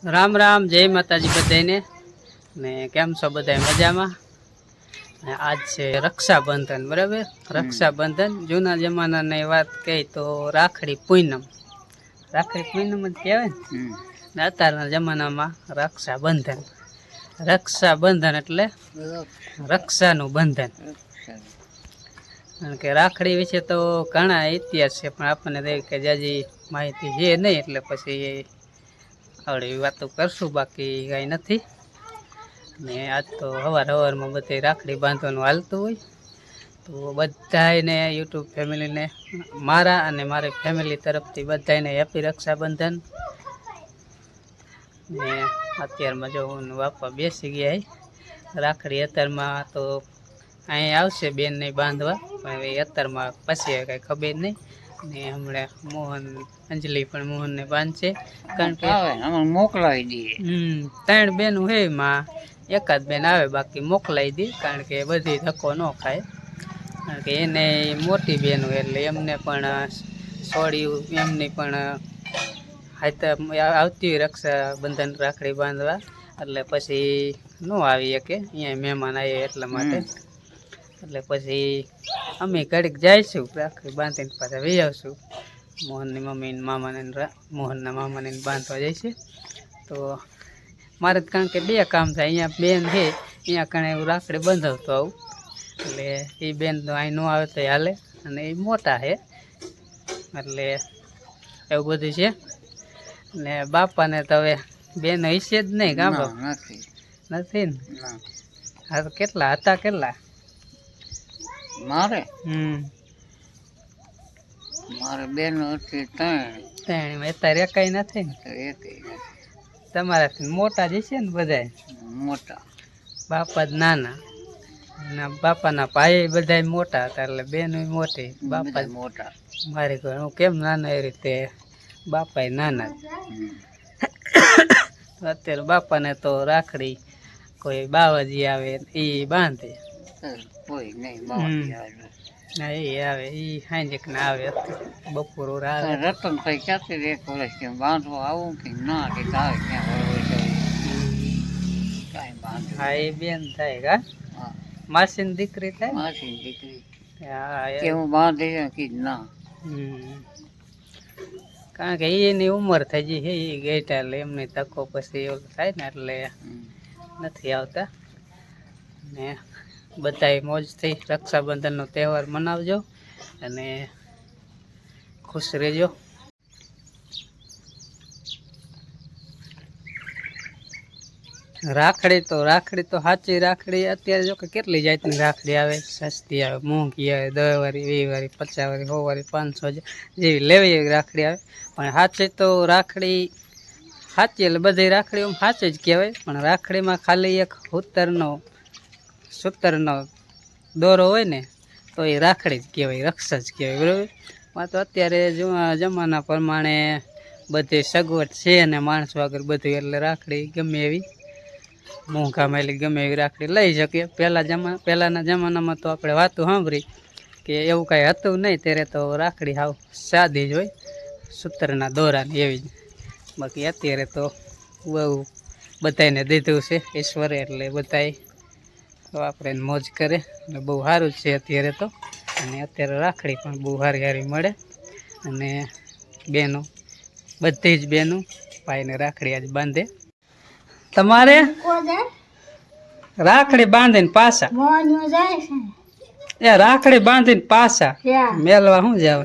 રામ રામ, જય માતાજી બધાને ને કેમ છો બધા મજામાં? ને આજ છે રક્ષાબંધન, બરાબર. રક્ષાબંધન જૂના જમાનાની વાત કહી તો રાખડી પૂનમ જ કહેવાય ને અત્યારના જમાનામાં રક્ષાબંધન. રક્ષાબંધન એટલે રક્ષાનું બંધન. કારણ કે રાખડી વિશે તો ઘણા ઇતિહાસ છે, પણ આપણને તો કે જાજી માહિતી છે નહીં, એટલે પછી આવડે એવી વાતો કરશું, બાકી કાંઈ નથી. ને આજ તો સવારમાં બધે રાખડી બાંધવાનું હાલતું હોય, તો બધાને યુટ્યુબ ફેમિલીને મારા અને મારી ફેમિલી તરફથી બધાને હેપી રક્ષાબંધન. ને અત્યારમાં જો હું બાપા બેસી ગયા રાખડી. અત્યારમાં તો અહીં આવશે બેન નહીં બાંધવા, પણ હવે અત્યારમાં પછી કાંઈ ખબર નહીં. ને હમણાં મોહન અંજલિ પણ મોહનને બાંધશે, કારણ કે મોકલાવી દઈએ. 3 બેનું હે, માં એકાદ બેન આવે, બાકી મોકલાવી દે, કારણ કે બધી ધક્કો ન ખાય. કારણ કે એને મોટી બેન હોય એટલે એમને પણ છોડ્યું, એમની પણ આવતી હોય રક્ષાબંધન રાખડી બાંધવા, એટલે પછી ન આવી શકે, અહીંયા મહેમાન આવે એટલા માટે. એટલે પછી અમે ઘડીક જઈશું રાખડી બાંધીને પાછા વી આવશું. મોહનની મમ્મીને મોહનના મામાને બાંધવા જાય છે. તો મારે કારણ કે 2 કામ થાય, અહીંયા બેન છે, અહીંયા કણે એવું રાખડી બંધાવતો આવું, એટલે એ બેન તો અહીં ન આવે તો હાલે, અને એ મોટા છે એટલે એવું બધું છે. ને બાપાને તો હવે બેન હશે જ નહીં, કાં બાપા? નથી ને? હા, તો કેટલા હતા? કેટલા મારે બેન હતી 3. અત્યારે કઈ નથી ને? તમારાથી મોટા જ છે ને બધા? મોટા. બાપા જ નાના, અને બાપાના ભાઈ બધા મોટા હતા, એટલે બેન મોટી, બાપા મોટા. મારી ઘર હું કેમ નાના એ રીતે બાપા નાના. અત્યારે બાપાને તો રાખડી કોઈ બાવાજી આવે એ બાંધે, કોઈ નહીં. ના એ આવે, એ હાંજક ના આવે, બપોર આવે. રતનભાઈ ક્યાંથી 1 વર્ષ કે બાંધવા આવું કે ના કે આવે ક્યાં કાંઈ બાંધે. હા, એ બેન થાય. કા માસીની દીકરી થાય? માસીની દીકરી. હા, કે હું બાંધી કીધું ના. કારણ કે એની ઉંમર થઈ ગઈ છે, એ ગઈટા, એટલે એમની તકો પછી એવું થાય ને, એટલે નથી આવતા. ને બધાય મોજથી રક્ષાબંધનનો તહેવાર મનાવજો અને ખુશ રહેજો. રાખડી તો સાચી રાખડી અત્યારે જો કે કેટલી જાતની રાખડી આવે, સસ્તી આવે, મોંઘી આવે, 10 વાળી, 20 વાળી, 50 વાળી, 100 વાળી, 500 જેવી લેવી એવી રાખડી આવે. પણ સાચી તો રાખડી સાચી એટલે બધી રાખડી સાચી જ કહેવાય, પણ રાખડીમાં ખાલી એક સૂતરનો દોરો હોય ને, તો એ રાખડી જ કહેવાય, રક્ષા જ કહેવાય, બરાબર. તો અત્યારે જમાના પ્રમાણે બધી સગવડ છે ને માણસો આગળ બધું, એટલે રાખડી ગમે એવી મોંઘા માલી ગમે એવી રાખડી લઈ શકીએ. પહેલાંના જમાનામાં તો આપણે વાતો સાંભળી કે એવું કાંઈ હતું નહીં, ત્યારે તો રાખડી સાવ સાદી જ હોય, સૂતરના દોરાની એવી જ. બાકી અત્યારે તો બહુ બધાને દીધું છે ઈશ્વરે, એટલે બધાય આપણે મોજ કરે, એટલે બહુ સારું છે અત્યારે તો. અને અત્યારે રાખડી પણ બહુ સારી મળે, અને બેનો બધી જ બેનો ભાઈને રાખડી આજ બાંધે. તમારે રાખડી બાંધીને પાછા રાખડી બાંધીને પાછા મેલવા શું જાવ?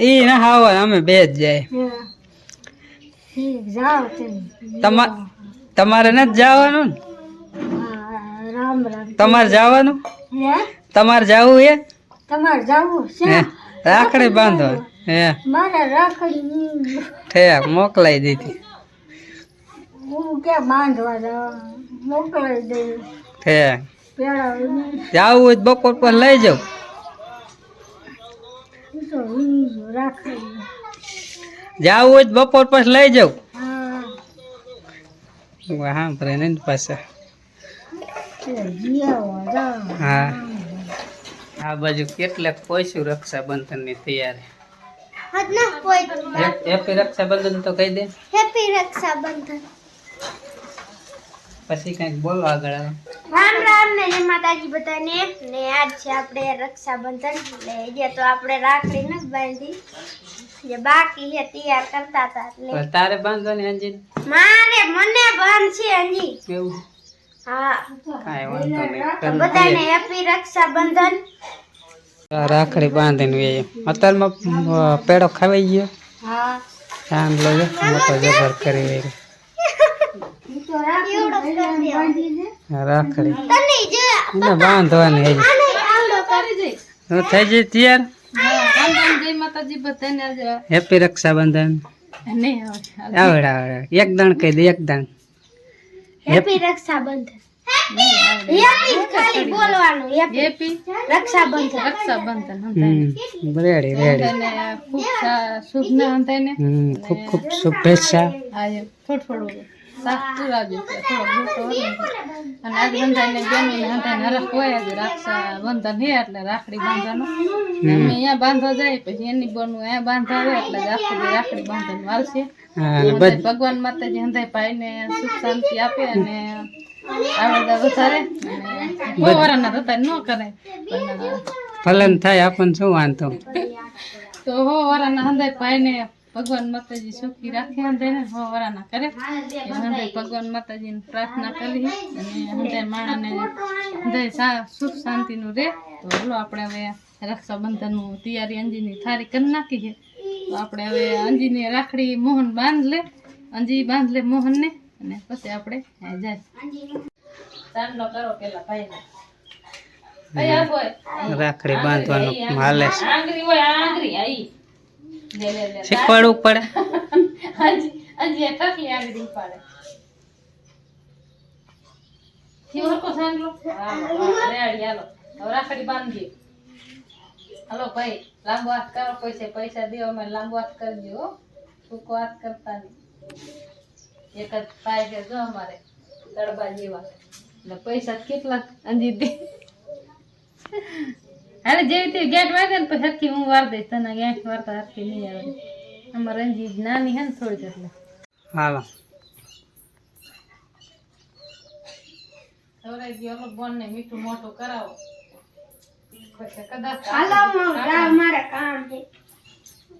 ઈ ના આવવા, અમે 2 જ જાય. તમારે નથી જવાનું ને? તમારે જવાનું? તમારે જવું એ? રાખડી બાંધવા ઠેક મોકલાઈ દીધી. ઠેક જવું હોય બપોર પર લઈ જાવ. જવું હોય બપોર પછી લઈ જાવ. હા ભરે ને પાછા. હા, આ બાજુ કેટલાક પહોંચ્યું રક્ષાબંધનની તૈયારી. હેપી રક્ષાબંધન તો કહી દે, હેપી રક્ષાબંધન. પછી કઈક બોલો આગળ આવે. રામ રામ ને જય માતાજી બધાને. ને આજ છે આપણે રક્ષાબંધન. એટલે જે તો આપણે રાખડી નથી બાંધી, જે બાકી છે તૈયાર કરતા હતા. એટલે તો તારે બાંધવાની અંજી મને બંધ છે અંજી. એવું હા, કાંઈ વાંધો નહીં, તો કરી બધાને દઈએ. હેપી રક્ષાબંધન. આ રાખડી બાંધીને વહી અત્યારમાં પેડો ખવાઈ ગયો. હા, ચાંદ લેજો મોટો જબર કરી વહી. તો એવડો કરી દેવાનો. આ રાખડી તને જો એને બાંધવાની હજી. આને આવડો કરી દે. હું થઈ જઈ તૈયાર. જય માતાજી બધાને આજે હેપી રક્ષાબંધન. નહીં આવડે આવડે એક દણ કહી દે, એક દણ. હેપી રક્ષાબંધન. હેપી ખાલી બોલવાનું. Happy happy Rakshabandhan. Rakshabandhan ready ready. અને ખૂબ શુભ ના હંતાઈને ખૂબ ખૂબ શુભેચ્છા. આજે થોડું થોડું શાક પુરાજો થોડો મોટો હોય અને આજ બંધાઈને બેનો હંતાઈને હરખ હોય આજે રક્ષાબંધન હે એટલે રાખડી બાંધવાનું ને અમે અહીંયા બાંધવા જાય પછી એની બોનું અહીંયા બાંધવા આવે એટલે જ આખું દી રાખડી બાંધવાનું વાલશે. હા, અને ભગવાન માતાજી હંધાઈ ભાઈને સુખ શાંતિ આપે અને આવડતા વધારે અને બહુ વરાના થતા ન કરે પણ ફલન થાય આપણને શું વાંધો. તો હો વરાના હંધાઈ ભાઈને ભગવાન માતાજી સુખી રાખે હંધાઈને હો વરાના કરે એ હંધાઈ ભગવાન માતાજીને પ્રાર્થના કરી અને હંધાઈ માણાને હંધાઈ સુખ શાંતિનું રહે. તો બોલો આપણે હવે રક્ષાબંધનનું તૈયારી અંજીની થારી કરી નાખી છે. તો આપણે હવે અંજીની રાખડી મોહન બાંધ લે, અંજી બાંધ લે મોહનને અને પછી આપણે જાય ચાંદલો કરો પેલા ભાઈને. અહીંયા હોય રાખડી બાંધવાનું હાલે છે. આંગળી હોય આંગળી આઈ લે લે લે શીખવાડવું પડે. અંજી અંજી આ ઠકલી આંગળી પાડે થયો હરકો ચાંદલો. હા રેડી હાલો હવે રાખડી બાંધી દે. હાલો ભાઈ લાંબો હાથ કરો, પૈસા દેવો અમે લાંબો હાથ કરજો હો, ટૂંકો હાથ કરતા નહીં. એક જ પાય છે જો અમારે દડબા જેવા એટલે પૈસા કેટલા અંજી દે. અરે જેવી તે ગેટ વાગે ને પછી હરખી હું વાર દઈશ, તને ગેટ વારતા હરખી નહીં આવે. અમારે અંજી નાની હે ને થોડીક એટલે હાલો સવરાઈ ગયો. અમુક બોન ને મીઠું મોટું કરાવો પછી કદાચ હાલો મારે કામ છે.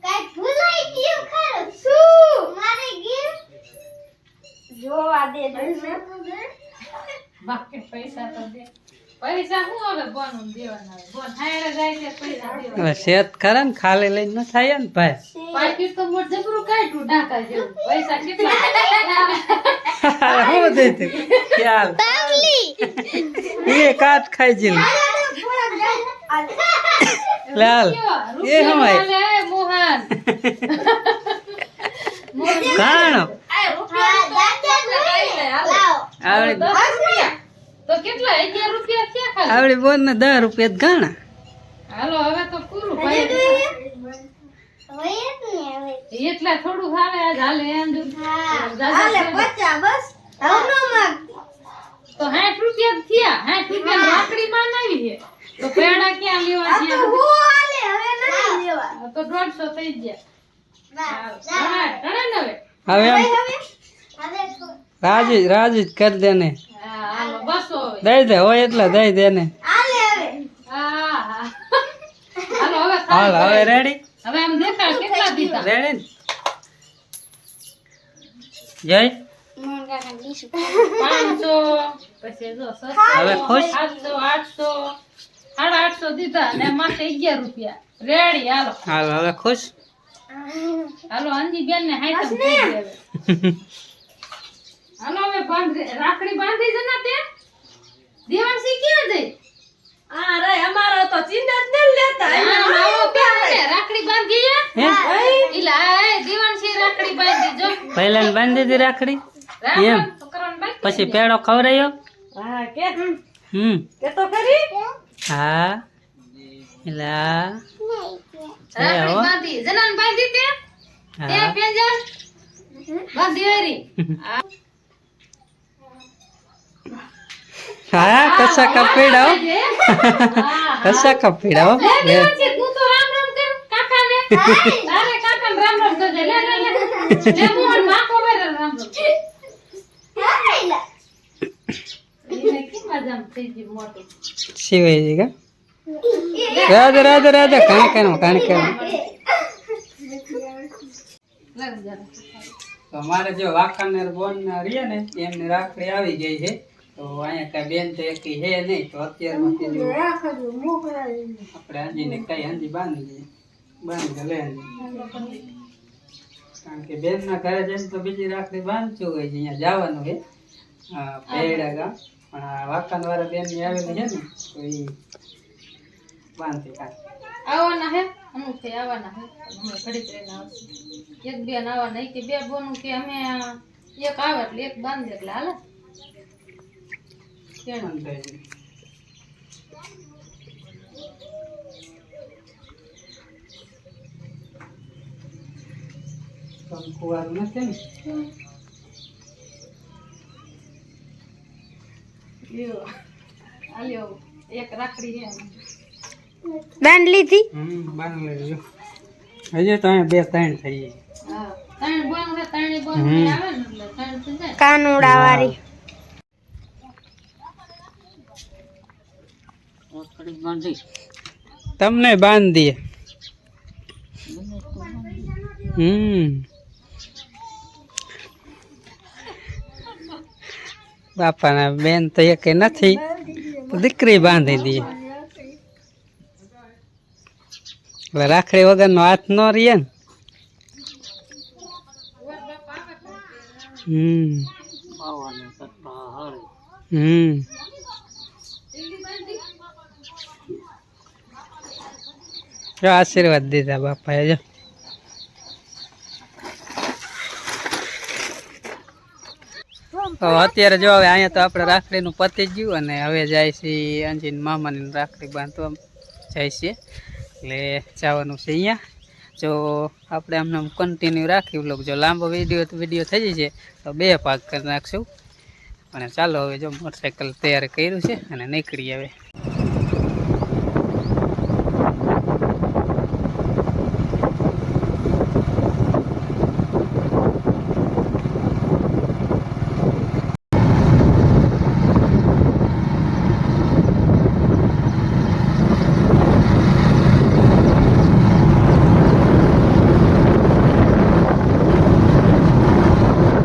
કાઈ ભૂલાઈ ગયું ખરું શું મારે ગિફ્ટ જોવા દે બાકી પૈસા તો દે. પૈસા શું હવે બોન દેવાના હોય? બોન હાયરે જાય છે પૈસા દેવા. હવે શેત ખરા ને ખાલી લઈને ન થાય ને ભાઈ. પાકીટ તો મોટ જબરું કાઢ્યું ઢાકા જેવું. પૈસા કેટલા હું દેતી ખ્યાલ એ કાટ ખાઈ જઈ લાલ એ હમાય લે મોહન કાણ આવડી તો કેટલા 11 રૂપિયા થયા ખાલી. આવડી બોન ને 10 રૂપિયા જ ગાણા. હાલો હવે તો પૂરું ભાઈ. એટલા થોડું હાલે આજ હાલે એમ જો. તો 60 રૂપિયા જ થયા. 60 રૂપિયા રાખડી માં આવી છે તો પેડા ક્યાં લેવા ગયા? તો 150 થઈ ગયા. હવે એમ રાજી જ કરી દે ને. હા હાલો બસો હવે. દઈ દે હોય એટલે દઈ દે ને. હા હા હાલો હવે હાલ હવે રેડી હવે આમ દેખાડ કેટલા દીધા? રેડી ને જય 500 પછી જો હવે ખુશ 700 800 850 દીધા અને માથે 11 રૂપિયા રેડી. હાલો હાલ હવે ખુશ. હાલો અંજી બેન ને હાઈટમ થઈ ગઈ હવે. હાલો હવે રાખડી બાંધી છે ને તે દેવાંશી ક્યાં જઈ? રાખડી બાંધી હે દેવાંશી રાખડી બાંધી જો પહેલા બાંધી દીધી રાખડી એમ પછી પેડો ખવરાયો. હા એલા રાખડી બાંધી જનાન બાંધી તે હા પેંજર બાંધી વેરી. હા કસા કપીડા કસા કપીડા દેવાંશી તું તો રામ રામ કર કાકાને તારે લે મોહન માકો વેરે રાંધો એને કેમ આજામ થઈ ગઈ મોટું શિવાજી કા રાધે રાધે રાધે કાણ કેનો લાગ જરા તો અમારે જો વાંકાનેર બોન રહ્યા ને એમની રાખડી આવી ગઈ છે તો અહીંયા કઈ બેન તો એકી છે નહીં તો અત્યારમાં આપણે હાંજીને કઈ હાંજી બાંધી લે કારણ કે બેન ના ઘરે જઈને તો બીજી રાખડી બાંધતું હોય છે અહીંયા જવાનું છે પેડા ગામ પણ આ વાંકાન વાળા બેન ની આવેલી છે ને તો એ બાંધી કાંઈ આવવાના હે અમુક આવવાના હે અમે ઘડીક રહીને આવશું એક બેન આવવાના કે બે બોનું કે અમે એક આવે એટલે એક બાંધે એટલે હાલે કેમ કુવાનું નથી ને લ્યો આલ્યો એક રાખડી હે બાંધ લીધી બાંધી લેજો હજી તો અહીંયા 2-3 થઈ ગઈ હા ત્રણ બોન હે ત્રણે બોન આવે ને એટલે ત્રણ થઈ જાય કાનુડા વાળી ઓસડી બાંધી તમને બાંધી બાપાના બેન તો એક નથી દીકરી બાંધી દઈએ એટલે રાખડી વગરનો હાથ ન રહીએ ને પાવાની કરતા હારી જો આશીર્વાદ દીધા બાપાએ જો તો અત્યારે જો હવે અહીંયા તો આપણે રાખડીનું પતી ગયું અને હવે જાય છે અંજીન મામાની રાખડી બાંધવા જાય છે એટલે જવાનું છે અહીંયા જો આપણે આમને કન્ટિન્યુ રાખી વ્લોગ જો લાંબો વિડીયો થઈ જશે તો 2 ભાગ કરી નાખશું અને ચાલો હવે જો મોટરસાઇકલ તૈયાર કર્યું છે અને નીકળી આવે